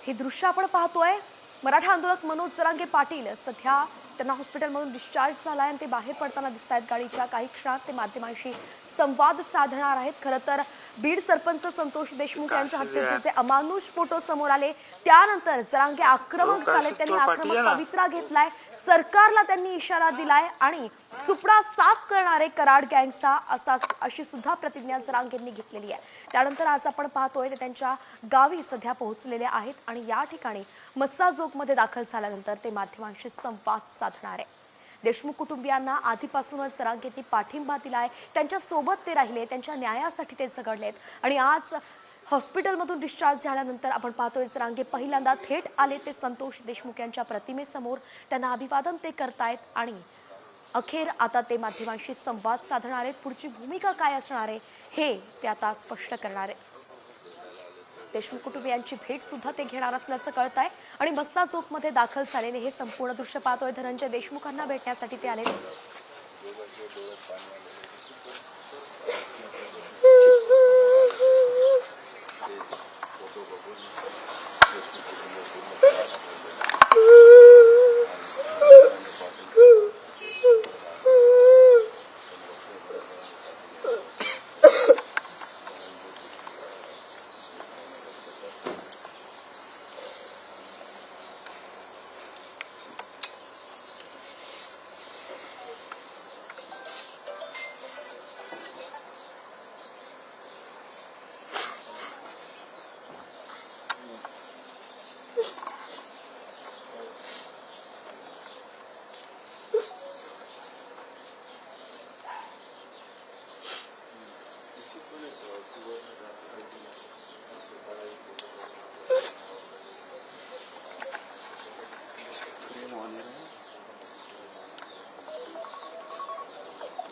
हे दृश्य आपण पाहतोय। मराठा आंदोलक मनोज जरांगे पाटील सध्या त्यांना हॉस्पिटलमधून डिस्चार्ज झालाय आणि ते बाहेर पडताना दिसत आहेत गाडीच्या। काही क्षणात ते माध्यमांशी संवाद साधणार आहेत। खरं तर बीड सरपंच संतोष देशमुख यांच्या हत्येचे जे अमानुष फोटो समोर आले त्यानंतर जरांगे आक्रमक झाले। त्यांनी आक्रमक पवित्रा घेतलाय, सरकारला त्यांनी इशारा दिलाय आणि सुपडा साफ करणारे कराड गँगचा अशी सुद्धा प्रतिज्ञा जरांगेंनी घेतलेली आहे। त्यानंतर आज आपण पाहतोय ते त्यांच्या गावी सध्या पोहोचलेले आहेत आणि या ठिकाणी मस्साजोगमध्ये दाखल झाल्यानंतर ते माध्यमांशी संवाद साधणार आहे। देशमुख कुटुंबियांना आधीपासूनच जरांगेंनी पाठिंबा दिलाय, त्यांच्या सोबत ते राहिले, त्यांच्या न्यायासाठी ते झगडलेत आणि आज हॉस्पिटलमधून डिस्चार्ज झाल्यानंतर आपण पाहतोय जरांगे पहिल्यांदा थेट आले ते संतोष देशमुख यांच्या प्रतिमेसमोर। त्यांना अभिवादन ते करतायत आणि अखेर आता ते माध्यमांशी संवाद साधणार आहेत। पुढची भूमिका काय असणार आहे हे ते आता स्पष्ट करणार आहेत। देशमुख कुटुंबियांची भेट सुद्धा ते घेणार असल्याचं कळत आहे आणि मस्साजोगमध्ये दाखल झालेले हे संपूर्ण दृश्य पाहतोय। धनंजय देशमुखांना भेटण्यासाठी ते आले।